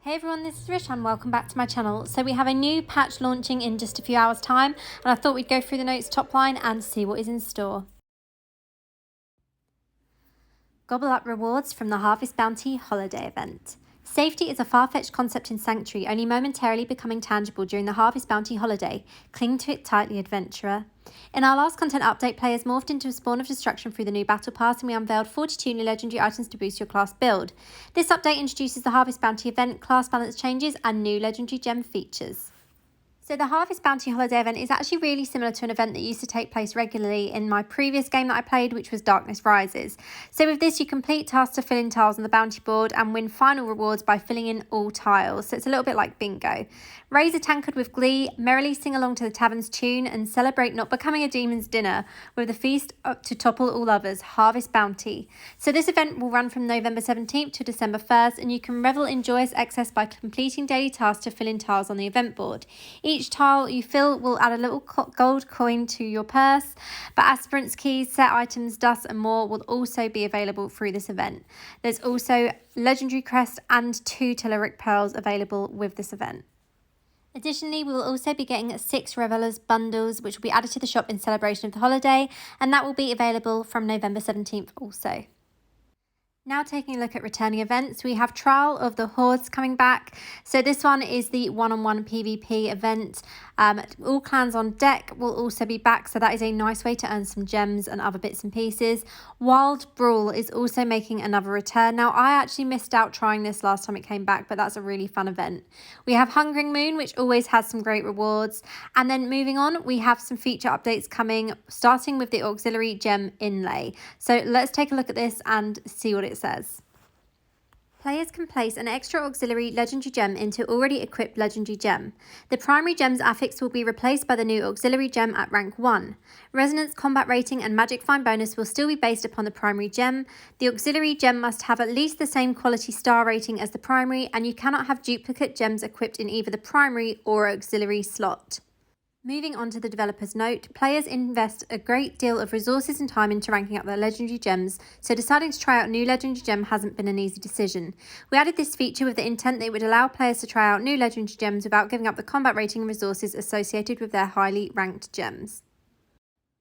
Hey everyone, this is Rish and welcome back to my channel. So we have a new patch launching in just a few hours time and I thought we'd go through the notes top line and see what is in store. Gobble up rewards from the Harvest Bounty holiday event. Safety is a far-fetched concept in Sanctuary, only momentarily becoming tangible during the Harvest Bounty holiday. Cling to it tightly, adventurer. In our last content update, players morphed into a spawn of destruction through the new battle pass and we unveiled 42 new legendary items to boost your class build. This update introduces the Harvest Bounty event, class balance changes and new legendary gem features. So the Harvest Bounty holiday event is actually really similar to an event that used to take place regularly in my previous game that I played, which was Darkness Rises. So with this, you complete tasks to fill in tiles on the bounty board and win final rewards by filling in all tiles. So it's a little bit like bingo. Raise a tankard with glee, merrily sing along to the tavern's tune and celebrate not becoming a demon's dinner with a feast up to topple all others, Harvest Bounty. So this event will run from November 17th to December 1st and you can revel in joyous excess by completing daily tasks to fill in tiles on the event board. Each tile you fill will add a little gold coin to your purse, but aspirants, keys, set items, dust and more will also be available through this event. There's also legendary crest and 2 Telluric pearls available with this event. Additionally, we will also be getting 6 Revelers bundles which will be added to the shop in celebration of the holiday, and that will be available from November 17th also. Now taking a look at returning events, we have Trial of the Hordes coming back. So this one is the one-on-one PvP event. All clans on deck will also be back, so that is a nice way to earn some gems and other bits and pieces. Wild Brawl is also making another return. Now I actually missed out trying this last time it came back, but that's a really fun event. We have Hungering Moon, which always has some great rewards. And then moving on, we have some feature updates coming, starting with the Auxiliary Gem Inlay. So let's take a look at this and see what it says. Players can place an extra auxiliary legendary gem into already equipped legendary gem. The primary gem's affix will be replaced by the new auxiliary gem at rank 1. Resonance, combat rating and magic find bonus will still be based upon the primary gem. The auxiliary gem must have at least the same quality star rating as the primary, and you cannot have duplicate gems equipped in either the primary or auxiliary slot. Moving on to the developer's note, players invest a great deal of resources and time into ranking up their legendary gems, so deciding to try out new legendary gem hasn't been an easy decision. We added this feature with the intent that it would allow players to try out new legendary gems without giving up the combat rating and resources associated with their highly ranked gems.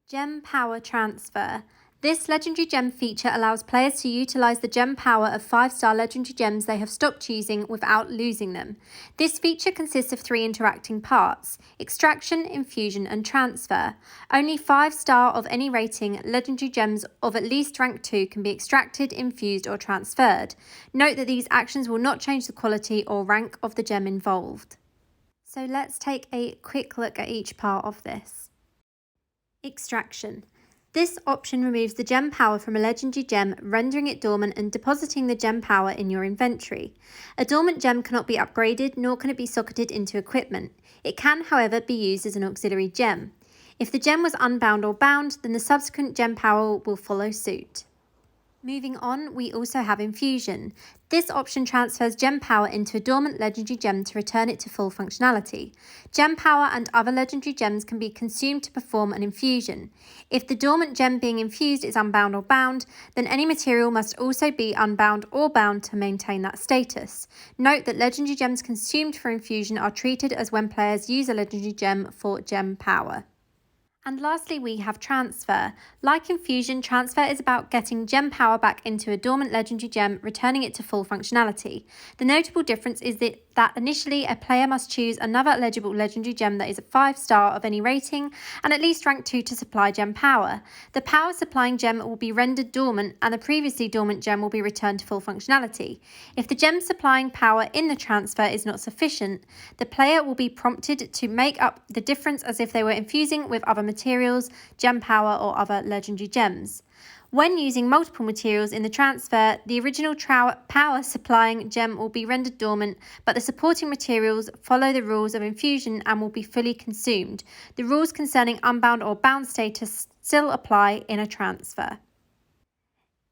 Gem Power Transfer. This legendary gem feature allows players to utilise the gem power of 5-star legendary gems they have stopped using without losing them. This feature consists of 3 interacting parts: extraction, infusion and transfer. Only 5-star of any rating legendary gems of at least rank 2 can be extracted, infused or transferred. Note that these actions will not change the quality or rank of the gem involved. So let's take a quick look at each part of this. Extraction. This option removes the gem power from a legendary gem, rendering it dormant and depositing the gem power in your inventory. A dormant gem cannot be upgraded, nor can it be socketed into equipment. It can, however, be used as an auxiliary gem. If the gem was unbound or bound, then the subsequent gem power will follow suit. Moving on, we also have Infusion. This option transfers gem power into a dormant legendary gem to return it to full functionality. Gem power and other legendary gems can be consumed to perform an infusion. If the dormant gem being infused is unbound or bound, then any material must also be unbound or bound to maintain that status. Note that legendary gems consumed for infusion are treated as when players use a legendary gem for gem power. And lastly, we have Transfer. Like Infusion, Transfer is about getting gem power back into a dormant legendary gem, returning it to full functionality. The notable difference is that initially a player must choose another eligible legendary gem that is a 5-star of any rating and at least rank 2 to supply gem power. The power supplying gem will be rendered dormant and the previously dormant gem will be returned to full functionality. If the gem supplying power in the transfer is not sufficient, the player will be prompted to make up the difference as if they were infusing with other materials, gem power or other legendary gems. When using multiple materials in the transfer, the original power supplying gem will be rendered dormant, but the supporting materials follow the rules of infusion and will be fully consumed. The rules concerning unbound or bound status still apply in a transfer.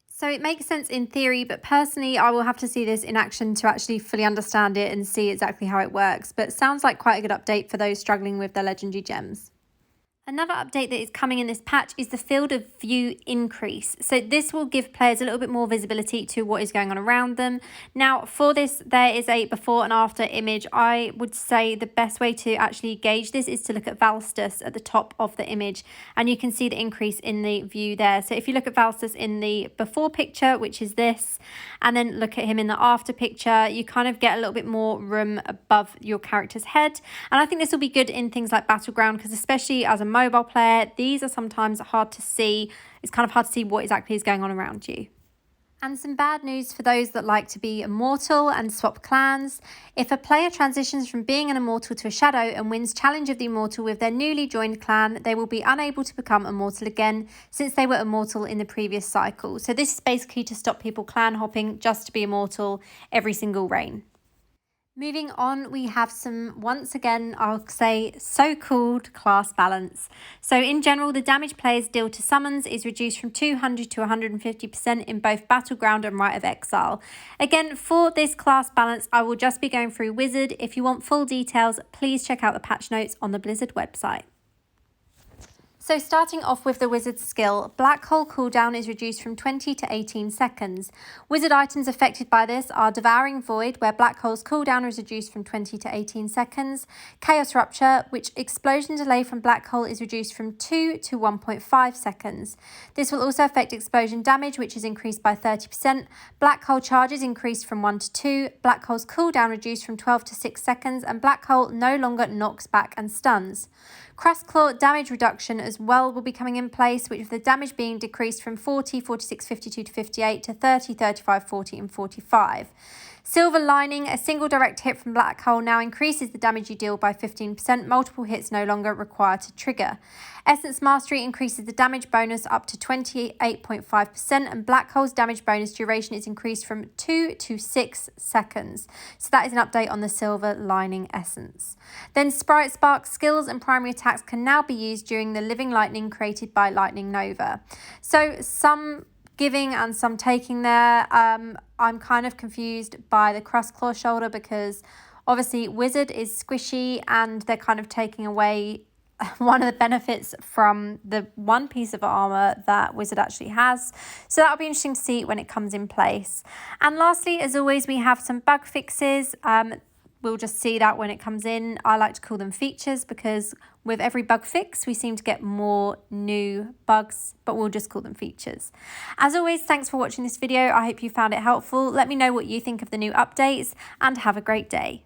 So it makes sense in theory, but personally I will have to see this in action to actually fully understand it and see exactly how it works. But sounds like quite a good update for those struggling with their legendary gems. Another update that is coming in this patch is the field of view increase. So this will give players a little bit more visibility to what is going on around them. Now for this, there is a before and after image. I would say the best way to actually gauge this is to look at Valstus at the top of the image, and you can see the increase in the view there. So if you look at Valstus in the before picture, which is this, and then look at him in the after picture, you kind of get a little bit more room above your character's head. And I think this will be good in things like Battleground, because especially as a mobile player, these are sometimes hard to see. It's kind of hard to see what exactly is going on around you. And some bad news for those that like to be immortal and swap clans. If a player transitions from being an immortal to a shadow and wins Challenge of the Immortal with their newly joined clan, they will be unable to become immortal again since they were immortal in the previous cycle. So this is basically to stop people clan hopping just to be immortal every single reign. Moving on, we have some, once again, I'll say so-called class balance. So in general, the damage players deal to summons is reduced from 200 to 150% in both Battleground and Rite of Exile. Again, for this class balance, I will just be going through Wizard. If you want full details, please check out the patch notes on the Blizzard website. So starting off with the Wizard skill, Black Hole cooldown is reduced from 20 to 18 seconds. Wizard items affected by this are Devouring Void, where Black Hole's cooldown is reduced from 20 to 18 seconds. Chaos Rupture, which explosion delay from Black Hole is reduced from 2 to 1.5 seconds. This will also affect explosion damage, which is increased by 30%. Black Hole charges increased from 1 to 2. Black Hole's cooldown reduced from 12 to 6 seconds, and Black Hole no longer knocks back and stuns. Crustclaw damage reduction as well will be coming in place, with the damage being decreased from 40, 46, 52 to 58 to 30, 35, 40 and 45. Silver Lining, a single direct hit from Black Hole now increases the damage you deal by 15%, multiple hits no longer required to trigger. Essence Mastery increases the damage bonus up to 28.5%, and Black Hole's damage bonus duration is increased from 2 to 6 seconds. So that is an update on the Silver Lining Essence. Then Sprite Spark skills and primary attacks can now be used during the Living Lightning created by Lightning Nova. So some giving and some taking there. I'm kind of confused by the Crustclaw shoulder, because obviously Wizard is squishy and they're kind of taking away one of the benefits from the one piece of armor that Wizard actually has. So that'll be interesting to see when it comes in place. And lastly, as always, we have some bug fixes. We'll just see that when it comes in. I like to call them features, because with every bug fix, we seem to get more new bugs, but we'll just call them features. As always, thanks for watching this video. I hope you found it helpful. Let me know what you think of the new updates, and have a great day.